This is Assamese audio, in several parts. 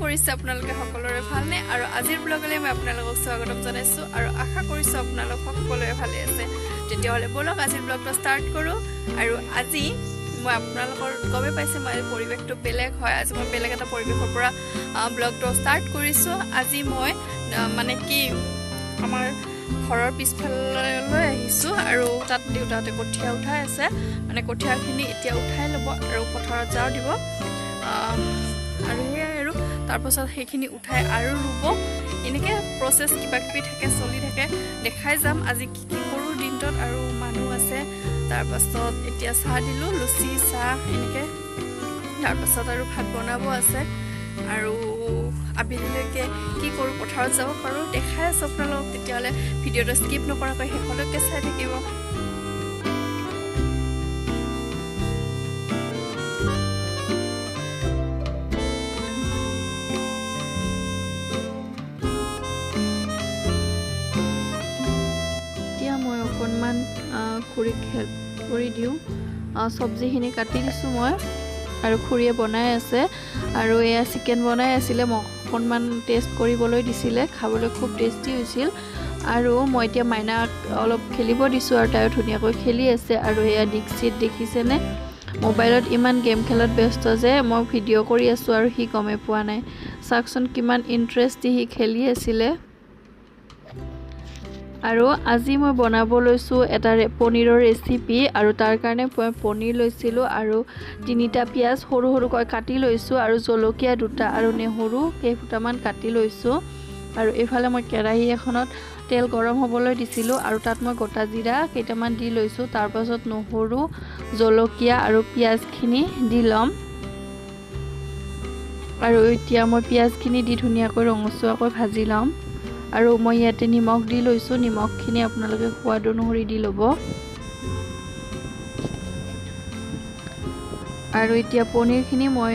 কৰিছে আপোনালোকে সকলোৰে ভালনে আৰু আজিৰ ব্লগলে মই আপোনালোকক স্বাগতম জনাইছো আৰু আশা কৰিছো আপোনালোক সকলোৱে ভালে আছে তেতিয়াহলে বলক আজিৰ ব্লগটো ষ্টাৰ্ট কৰো আৰু আজি মই আপোনালোকৰ গমে পাইছে মই পৰিবেশটো বেলেগ হয় আজি মই বেলেগ এটা পৰিবেশৰ পৰা ব্লগটো ষ্টাৰ্ট কৰিছো আজি মই মানে কি আমাৰ ঘৰৰ পিছফাললৈ আহিছো আৰু তাত দেউতাতে কঠিয়া উঠাই আছে মানে কঠিয়াখিনি এতিয়া উঠাই ল'ব আৰু পথাৰত যাও দিব আৰু হেয়াৰো তাৰ পাছত সেইখিনি উঠাই আৰু ৰুব এনেকে প্ৰসেস কিবা কিবি থাকে চলি থাকে দেখাই যাম আজি কি কি কৰো দিনটোত আৰু মানুহ আছে তাৰ পাছত এতিয়া চাহ দিলো লুচি চাহ এনেকে তাৰ পাছত আৰু ভাত বনাব আছে আৰু আবিলিলৈকে কি কৰো পথাৰত যাব পাৰো দেখাই আছো আপোনালোকক তেতিয়ালে ভিডিওটো স্কিপ নকৰাকৈ শেষলৈকে চাই থাকিব অকণমান খুৰীক হেল্প কৰি দিওঁ চব্জিখিনি কাটি দিছোঁ মই আৰু খুৰীয়ে বনাই আছে আৰু এয়া চিকেন বনাই আছিলে মই অকণমান টেষ্ট কৰিবলৈ দিছিলে খাবলৈ খুব টেষ্টি হৈছিল আৰু মই এতিয়া মাইনাক অলপ খেলিব দিছোঁ আৰু তাইও ধুনীয়াকৈ খেলি আছে আৰু এয়া ডিক্সিত দেখিছেনে মোবাইলত ইমান গেম খেলত ব্যস্ত যে মই ভিডিঅ' কৰি আছোঁ আৰু সি গমে পোৱা নাই চাওকচোন কিমান ইণ্টাৰেষ্ট দি সি খেলি আছিলে আৰু আজি মই বনাব লৈছো এটা পনীৰৰ ৰেচিপি আৰু তাৰ কাৰণে মই পনীৰ লৈছিলো আৰু তিনিটা পিয়াজ সৰু সৰুকৈ কাটি লৈছো আৰু জলকীয়া দুটা আৰু নেহৰু কেইফুটামান কাটি লৈছো আৰু এফালে মই কেৰাহী এখনত তেল গৰম হ'বলৈ দিছিলো আৰু তাত মই গোটা জিৰা কেইটামান দি লৈছো তাৰ পাছত নহৰু জলকীয়া আৰু পিয়াজখিনি দি লম আৰু এতিয়া মই পিয়াজখিনি দি ধুনীয়াকৈ ৰঙচুৱাকৈ ভাজি লম আৰু মই ইয়াতে নিমখ দি লৈছো নিমখখিনি আপোনালোকে সোৱাদ অনুসৰি দি ল'ব আৰু এতিয়া পনীৰখিনি মই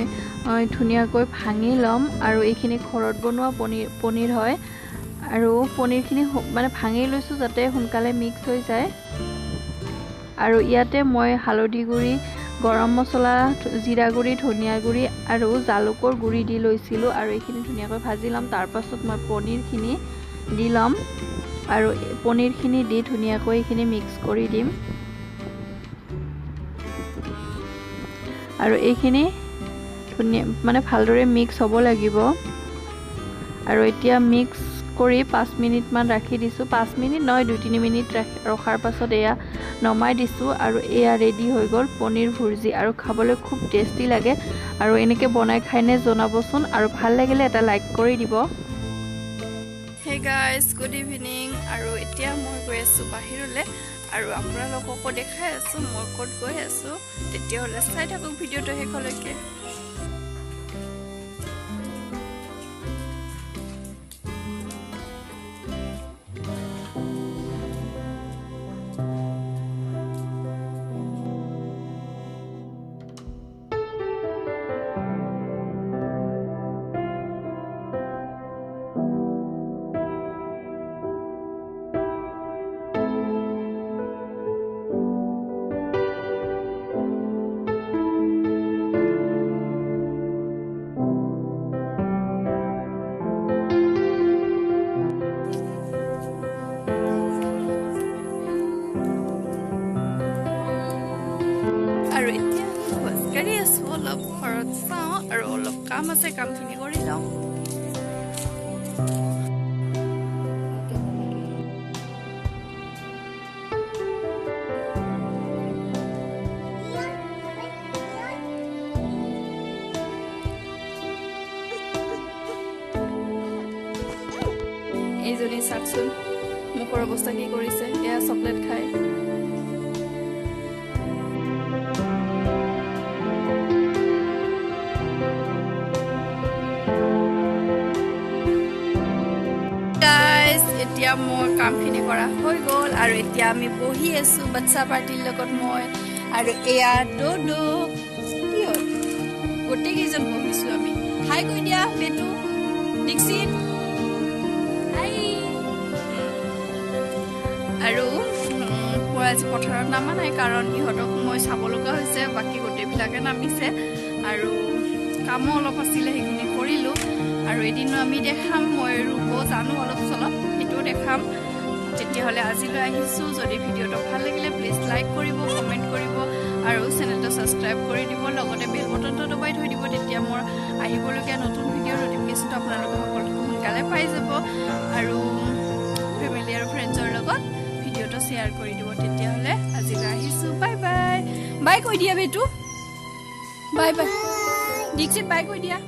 ধুনীয়াকৈ ভাঙি ল'ম আৰু এইখিনি ঘৰত বনোৱা পনীৰ হয় আৰু পনীৰখিনি মানে ভাঙি লৈছো যাতে সোনকালে মিক্স হৈ যায় আৰু ইয়াতে মই হালধি গুড়ি গৰম মছলা জিৰা গুড়ি ধনিয়া গুড়ি আৰু জালুকৰ গুড়ি দি লৈছিলো আৰু এইখিনি ধুনীয়াকৈ ভাজি ল'ম তাৰ পাছত মই পনীৰখিনি দি লম আৰু পনীৰখিনি দি ধুনীয়াকৈ এইখিনি মিক্স কৰি দিম আৰু এইখিনি ধুনীয়া মানে ভালদৰে মিক্স হ'ব লাগিব আৰু এতিয়া মিক্স কৰি 5 মিনিট মান ৰাখি দিছো 5 মিনিট নহয় 2-3 মিনিট ৰখাৰ পাছত এয়া নমাই দিছো আৰু এয়া ৰেডি হৈ গ'ল পনীৰ ভুৰ্জি আৰু খাবলৈ খুব টেষ্টি লাগে আৰু এনেকৈ বনাই খাইনে জনাবচোন আৰু ভাল লাগিলে এটা লাইক কৰি দিব Hey guys, good evening আৰু এতিয়া মই গৈ আছো বাহিৰলৈ আৰু আপোনালোককো দেখাই আছো মই ক'ত গৈ আছো তেতিয়াহলে চাই থাকক ভিডিওটো শেষলৈকে আৰু এতিয়া খোজকাঢ়ি আছো অলপ ঘৰত চাওঁ আৰু অলপ কাম আছে কামখিনি কৰি লওঁ এইজনী চাওকচোন মুখৰ অৱস্থা কি কৰিছে এয়া চকলেট খায় এতিয়া মোৰ কামখিনি কৰা হৈ গ'ল আৰু এতিয়া আমি বহি আছো বাচ্চা পাৰ্টিৰ লগত মই আৰু এয়া ডোডো কি হ'ল গোটেই কেইজন বহিছো আমি হাই কৈ দিয়া বেটু ডিক্সিত হাই আৰু মই আজি পথাৰত নামা নাই কাৰণ ইহঁতক মই চাব লগা হৈছে বাকী গোটেইবিলাকে নামিছে আৰু কামো অলপ আছিলে সেইখিনি কৰিলোঁ আৰু এদিনো আমি দেখাম মই ৰুব জানো অলপ চলপ সেইটোও দেখাম তেতিয়াহ'লে আজিলৈ আহিছোঁ যদি ভিডিঅ'টো ভাল লাগিলে প্লিজ লাইক কৰিব কমেণ্ট কৰিব আৰু চেনেলটো ছাবস্ক্ৰাইব কৰি দিব লগতে বেল বটনটো দবাই থৈ দিব তেতিয়া মোৰ আহিবলগীয়া নতুন ভিডিঅ'ৰ নটিফিকেশ্যনটো আপোনালোকে সকলোকে সোনকালে পাই যাব আৰু ফেমিলি আৰু ফ্ৰেণ্ডছৰ লগত ভিডিঅ'টো শ্বেয়াৰ কৰি দিব তেতিয়াহ'লে আজিলৈ আহিছোঁ বাই বাই বাই কৈ দিয়া বেটু বাই বাই দীক্ষিত বাই কৈ দিয়া